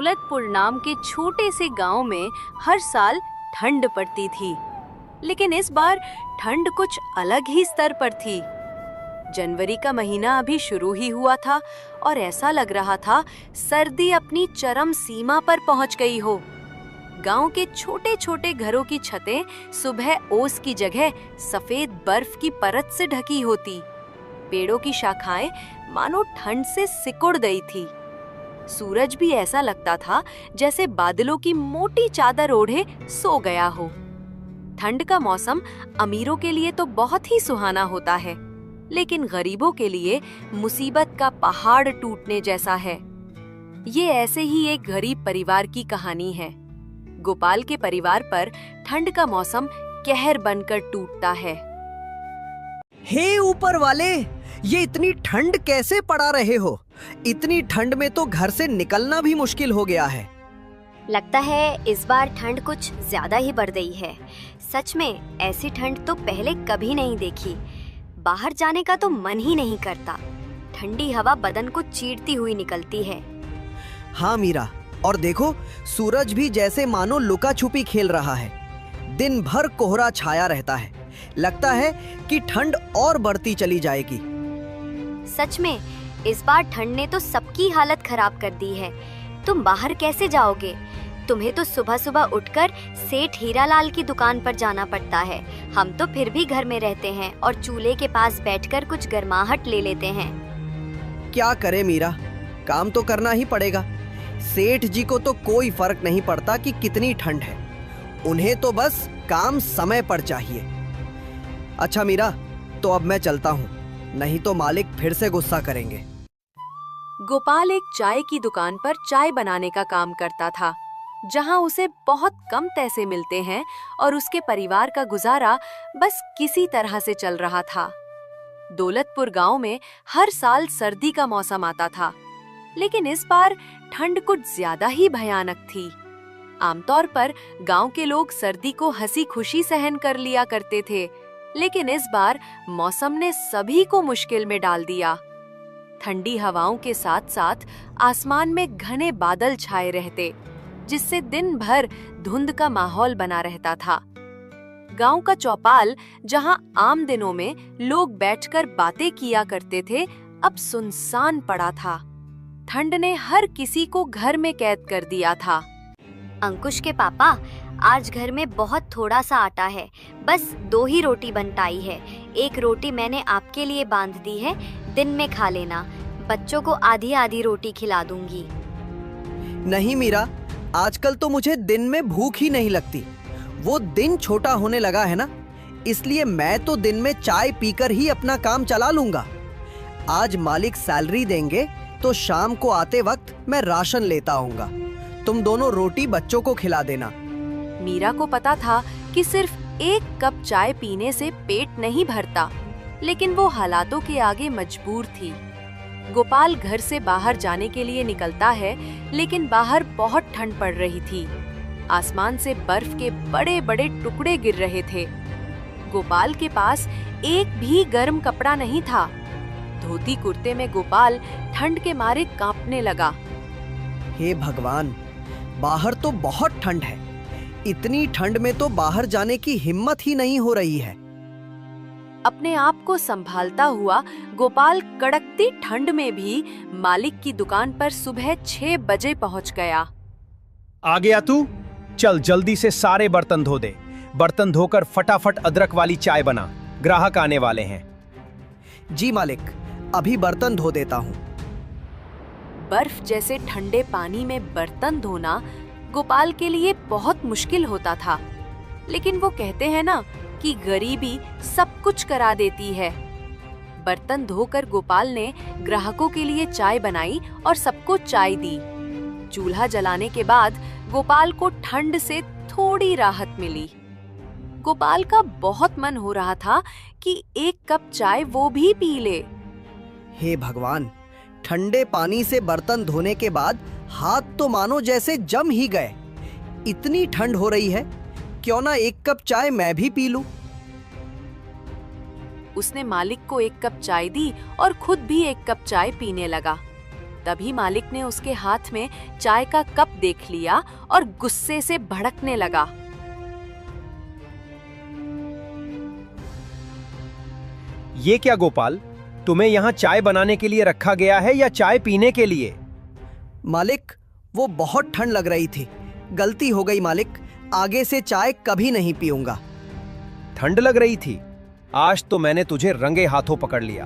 दौलतपुर नाम के छोटे से गांव में हर साल ठंड पड़ती थी, लेकिन इस बार ठंड कुछ अलग ही स्तर पर थी। जनवरी का महीना अभी शुरू ही हुआ था और ऐसा लग रहा था सर्दी अपनी चरम सीमा पर पहुंच गई हो। गांव के छोटे छोटे घरों की छतें सुबह ओस की जगह सफेद बर्फ की परत से ढकी होती। पेड़ों की शाखाएं मानो ठंड से सिकुड़ गई थी। सूरज भी ऐसा लगता था जैसे बादलों की मोटी चादर ओढ़े सो गया हो। ठंड का मौसम अमीरों के लिए तो बहुत ही सुहाना होता है, लेकिन गरीबों के लिए मुसीबत का पहाड़ टूटने जैसा है। ये ऐसे ही एक गरीब परिवार की कहानी है। गोपाल के परिवार पर ठंड का मौसम कहर बनकर टूटता है। हे ऊपर वाले, ये इतनी ठंड कैसे पड़ा रहे हो? इतनी ठंड में तो घर से निकलना भी मुश्किल हो गया है। लगता है इस बार ठंड कुछ ज्यादा ही बढ़ गई है। सच में ऐसी ठंड तो पहले कभी नहीं देखी। बाहर जाने का तो मन ही नहीं करता। ठंडी हवा बदन को चीरती हुई निकलती है। हाँ मीरा, और देखो सूरज भी जैसे मानो लुका छुपी खेल रहा है। दिन भर कोहरा छाया रहता है। लगता है कि ठंड और बढ़ती चली जाएगी। सच में इस बार ठंड ने तो सबकी हालत खराब कर दी है। तुम बाहर कैसे जाओगे? तुम्हें तो सुबह सुबह उठकर सेठ हीरालाल की दुकान पर जाना पड़ता है। हम तो फिर भी घर में रहते हैं और चूल्हे के पास बैठकर कुछ गर्माहट ले लेते हैं। क्या करे मीरा, काम तो करना ही पड़ेगा। सेठ जी को तो कोई फर्क नहीं पड़ता कि कितनी ठंड है। उन्हें तो बस काम समय पर चाहिए। अच्छा मीरा, तो अब मैं चलता हूँ, नहीं तो मालिक फिर से गुस्सा करेंगे। गोपाल एक चाय की दुकान पर चाय बनाने का काम करता था, जहां उसे बहुत कम पैसे मिलते हैं और उसके परिवार का गुजारा बस किसी तरह से चल रहा था। दौलतपुर गांव में हर साल सर्दी का मौसम आता था, लेकिन इस बार ठंड कुछ ज्यादा ही भयानक थी। आमतौर पर गांव के लोग सर्दी को हंसी खुशी सहन कर लिया करते थे, लेकिन इस बार मौसम ने सभी को मुश्किल में डाल दिया। ठंडी हवाओं के साथ साथ आसमान में घने बादल छाए रहते, जिससे दिन भर धुंध का माहौल बना रहता था। गांव का चौपाल, जहां आम दिनों में लोग बैठकर बातें किया करते थे, अब सुनसान पड़ा था। ठंड ने हर किसी को घर में कैद कर दिया था। अंकुश के पापा, आज घर में बहुत थोड़ा सा आटा है। बस 2 ही रोटी बन पाई है। एक रोटी मैंने आपके लिए बांध दी है, दिन में खा लेना। बच्चों को आधी आधी रोटी खिला दूंगी। नहीं मीरा, आजकल तो मुझे दिन में भूख ही नहीं लगती। वो दिन छोटा होने लगा है ना, इसलिए मैं तो दिन में चाय पीकर ही अपना काम चला लूंगा। आज मालिक सैलरी देंगे तो शाम को आते वक्त मैं राशन लेता आऊंगा। तुम दोनों रोटी बच्चों को खिला देना। मीरा को पता था कि सिर्फ 1 कप चाय पीने से पेट नहीं भरता, लेकिन वो हालातों के आगे मजबूर थी। गोपाल घर से बाहर जाने के लिए निकलता है, लेकिन बाहर बहुत ठंड पड़ रही थी। आसमान से बर्फ के बड़े बड़े टुकड़े गिर रहे थे। गोपाल के पास एक भी गर्म कपड़ा नहीं था। धोती कुर्ते में गोपाल ठंड के मारे कांपने लगा। हे भगवान, बाहर तो बहुत ठंड है। इतनी ठंड में तो बाहर जाने की हिम्मत ही नहीं हो रही है। अपने आप को संभालता हुआ गोपाल कड़कती ठंड में भी मालिक की दुकान पर सुबह 6 बजे पहुंच गया। आ गया तू? चल जल्दी से सारे बर्तन धो दे। बर्तन धोकर फटाफट अदरक वाली चाय बना, ग्राहक आने वाले हैं। जी मालिक, अभी बर्तन धो देता हूँ। बर्फ जैसे ठंडे पानी में बर्तन धोना गोपाल के लिए बहुत मुश्किल होता था, लेकिन वो कहते हैं ना कि गरीबी सब कुछ करा देती है। बर्तन धोकर गोपाल ने ग्राहकों के लिए चाय बनाई और सबको चाय दी। चूल्हा जलाने के बाद गोपाल को ठंड से थोड़ी राहत मिली। गोपाल का बहुत मन हो रहा था कि 1 कप चाय वो भी पी ले। हे भगवान, ठंडे पानी से बर्तन धोने के बाद हाथ तो मानो जैसे जम ही गए। इतनी ठंड हो रही है, क्यों ना 1 कप चाय मैं भी पी लूं। उसने मालिक को 1 कप चाय दी और खुद भी 1 कप चाय पीने लगा। तभी मालिक ने उसके हाथ में चाय का कप देख लिया और गुस्से से भड़कने लगा। ये क्या गोपाल, तुम्हें यहाँ चाय बनाने के लिए रखा गया है या चाय पीने के लिए? मालिक, वो बहुत ठंड लग रही थी, गलती हो गई मालिक, आगे से चाय कभी नहीं पीऊंगा। ठंड लग रही थी? आज तो मैंने तुझे रंगे हाथों पकड़ लिया।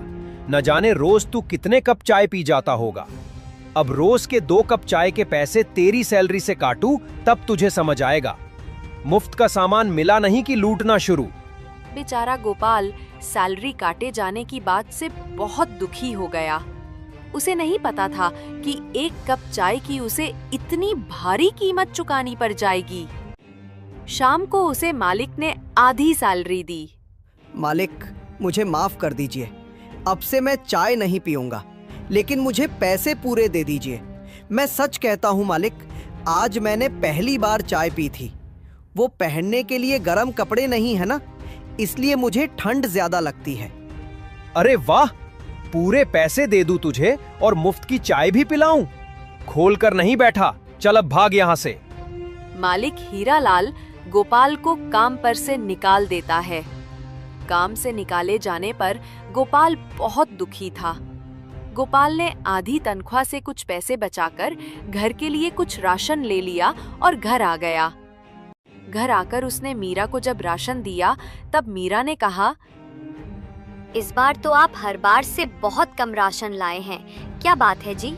न जाने रोज तू कितने कप चाय पी जाता होगा। अब रोज के 2 कप चाय के पैसे तेरी सैलरी से काटूं तब तुझे समझ आएगा। मुफ्त का सामान मिला नहीं कि लूटना शुरू। बेचारा गोपाल सैलरी काटे जाने की बात से बहुत दुखी हो गया। उसे नहीं पता था कि 1 कप चाय की उसे इतनी भारी कीमत चुकानी पड़ जाएगी। शाम को उसे मालिक ने आधी सैलरी दी। मालिक, मुझे माफ कर दीजिए, अब से मैं चाय नहीं पीऊंगा, लेकिन मुझे पैसे पूरे दे दीजिए। मैं सच कहता हूँ मालिक, आज मैंने पहली बार चाय पी थी। वो पहनने के लिए गर्म कपड़े नहीं है ना, इसलिए मुझे ठंड ज्यादा लगती है। अरे वाह, पूरे पैसे दे दूं तुझे और मुफ्त की चाय भी पिलाऊं? खोल कर नहीं बैठा, चल अब भाग यहाँ से। मालिक हीरालाल गोपाल को काम पर से निकाल देता है। काम से निकाले जाने पर गोपाल बहुत दुखी था। गोपाल ने आधी तनख्वाह से कुछ पैसे बचाकर घर के लिए कुछ राशन ले लिया और घर आ गया। घर आकर उसने मीरा को जब राशन दिया तब मीरा ने कहा, इस बार तो आप हर बार से बहुत कम राशन लाए हैं, क्या बात है जी?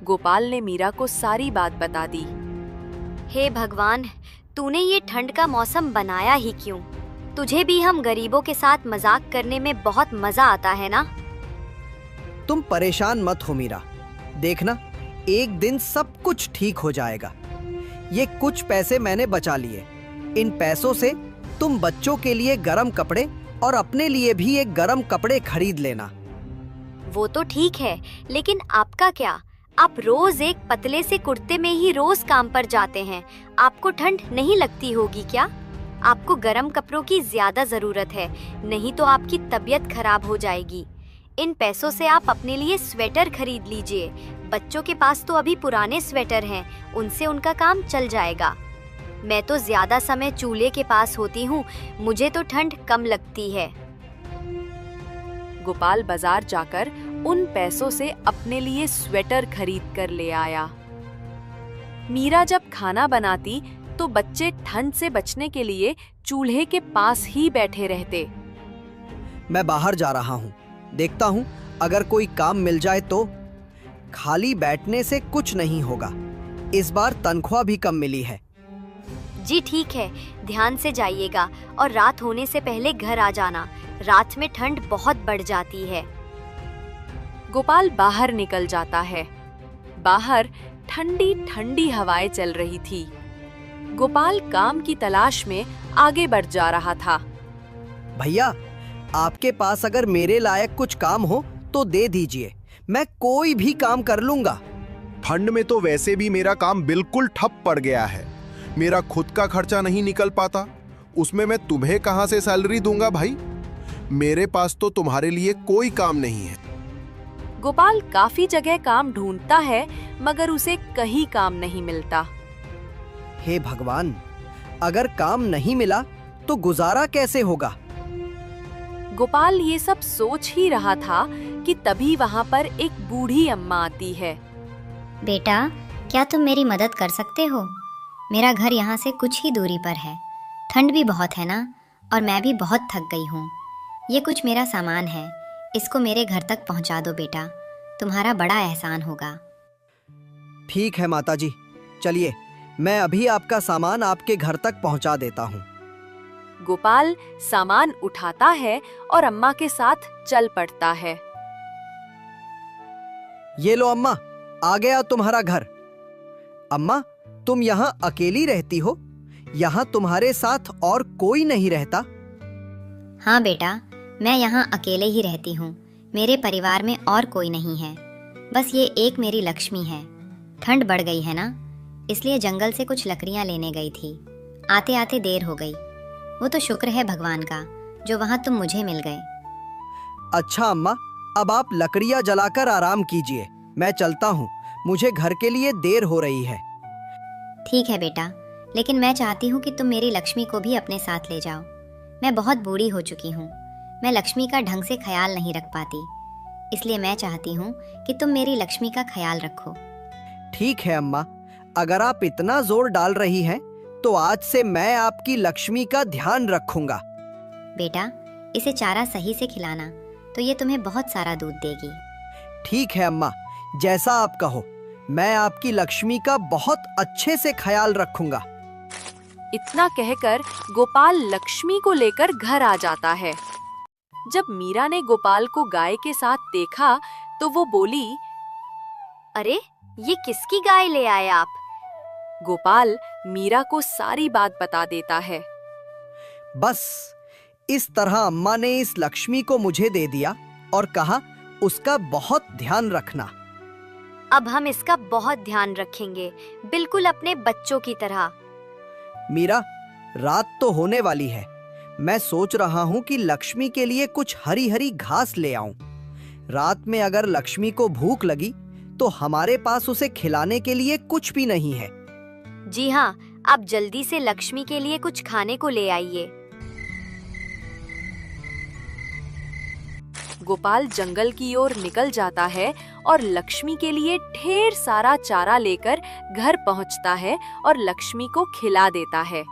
गोपाल ने मीरा को सारी बात बता दी। हे भगवान, तूने ये ठंड का मौसम बनाया ही क्यों? तुझे भी हम गरीबों के साथ मजाक करने में बहुत मजा आता है ना? तुम परेशान मत हो मीरा, देखना एक दिन सब कुछ ठीक हो जाएगा। ये कुछ पैसे मैंने बचा लिए, इन पैसों से तुम बच्चों के लिए गर्म कपड़े और अपने लिए भी एक गर्म कपड़े खरीद लेना। वो तो ठीक है, लेकिन आपका क्या? आप रोज एक पतले से कुर्ते में ही रोज काम पर जाते हैं, आपको ठंड नहीं लगती होगी क्या? आपको गर्म कपड़ों की ज्यादा जरूरत है, नहीं तो आपकी तबीयत खराब हो जाएगी। इन पैसों से आप अपने लिए स्वेटर खरीद लीजिए। बच्चों के पास तो अभी पुराने स्वेटर हैं, उनसे उनका काम चल जाएगा। मैं तो ज्यादा समय चूल्हे के पास होती हूँ, मुझे तो ठंड कम लगती है। गोपाल बाजार जाकर उन पैसों से अपने लिए स्वेटर खरीद कर ले आया। मीरा जब खाना बनाती तो बच्चे ठंड से बचने के लिए चूल्हे के पास ही बैठे रहते। मैं बाहर जा रहा हूँ, देखता हूँ अगर कोई काम मिल जाए तो। खाली बैठने से कुछ नहीं होगा, इस बार तनख्वाह भी कम मिली है। जी ठीक है, ध्यान से जाइएगा और रात होने से पहले घर आ जाना, रात में ठंड बहुत बढ़ जाती है। गोपाल बाहर निकल जाता है। बाहर ठंडी ठंडी हवाएं चल रही थी। गोपाल काम की तलाश में आगे बढ़ जा रहा था। भैया, आपके पास अगर मेरे लायक कुछ काम हो तो दे दीजिए, मैं कोई भी काम कर लूंगा। ठंड में तो वैसे भी मेरा काम बिल्कुल ठप पड़ गया है, मेरा खुद का खर्चा नहीं निकल पाता, उसमें मैं तुम्हें कहां से सैलरी दूंगा भाई? मेरे पास तो तुम्हारे लिए कोई काम नहीं है। गोपाल काफी जगह काम ढूंढता है मगर उसे कहीं काम नहीं मिलता। हे भगवान, अगर काम नहीं मिला तो गुजारा कैसे होगा? गोपाल ये सब सोच ही रहा था कि तभी वहाँ पर एक बूढ़ी अम्मा आती है। बेटा, क्या तुम मेरी मदद कर सकते हो? मेरा घर यहाँ से कुछ ही दूरी पर है, ठंड भी बहुत है ना, और मैं भी बहुत थक गई हूँ। ये कुछ मेरा सामान है, इसको मेरे घर तक पहुँचा दो बेटा, तुम्हारा बड़ा एहसान होगा। ठीक है माताजी, चलिए मैं अभी आपका सामान आपके घर तक पहुँचा देता हूँ। गोपाल सामान उठाता है और अम्मा के साथ चल पड़ता है। ये लो अम्मा, आ गया तुम्हारा घर। अम्मा, तुम यहाँ अकेली रहती हो? यहाँ तुम्हारे साथ और कोई नहीं रहता? हाँ बेटा, मैं यहाँ अकेले ही रहती हूँ, मेरे परिवार में और कोई नहीं है, बस ये एक मेरी लक्ष्मी है। ठंड बढ़ गई है ना, इसलिए जंगल से कुछ लकड़ियाँ लेने गई थी, आते आते देर हो गई। वो तो शुक्र है भगवान का जो वहाँ तुम मुझे मिल गए। अच्छा अम्मा, अब आप लकड़ियाँ जलाकर आराम कीजिए, मैं चलता हूँ, मुझे घर के लिए देर हो रही है। ठीक है बेटा, लेकिन मैं चाहती हूँ कि तुम मेरी लक्ष्मी को भी अपने साथ ले जाओ। मैं बहुत बूढ़ी हो चुकी हूँ, मैं लक्ष्मी का ढंग से ख्याल नहीं रख पाती, इसलिए मैं चाहती हूँ कि तुम मेरी लक्ष्मी का ख्याल रखो। ठीक है अम्मा, अगर आप इतना जोर डाल रही हैं तो आज से मैं आपकी लक्ष्मी का ध्यान रखूंगा। बेटा, इसे चारा सही से खिलाना तो ये तुम्हें बहुत सारा दूध देगी। ठीक है अम्मा, जैसा आप कहो, मैं आपकी लक्ष्मी का बहुत अच्छे से ख्याल रखूंगा। इतना कहकर गोपाल लक्ष्मी को लेकर घर आ जाता है। जब मीरा ने गोपाल को गाय के साथ देखा तो वो बोली, अरे ये किसकी गाय ले आए आप? गोपाल मीरा को सारी बात बता देता है। बस इस तरह अम्मा ने इस लक्ष्मी को मुझे दे दिया और कहा उसका बहुत ध्यान रखना। अब हम इसका बहुत ध्यान रखेंगे, बिल्कुल अपने बच्चों की तरह। मीरा, रात तो होने वाली है, मैं सोच रहा हूँ कि लक्ष्मी के लिए कुछ हरी हरी घास ले आऊं। रात में अगर लक्ष्मी को भूख लगी तो हमारे पास उसे खिलाने के लिए कुछ भी नहीं है। जी हाँ, आप जल्दी से लक्ष्मी के लिए कुछ खाने को ले आइए। गोपाल जंगल की ओर निकल जाता है और लक्ष्मी के लिए ढेर सारा चारा लेकर घर पहुंचता है और लक्ष्मी को खिला देता है।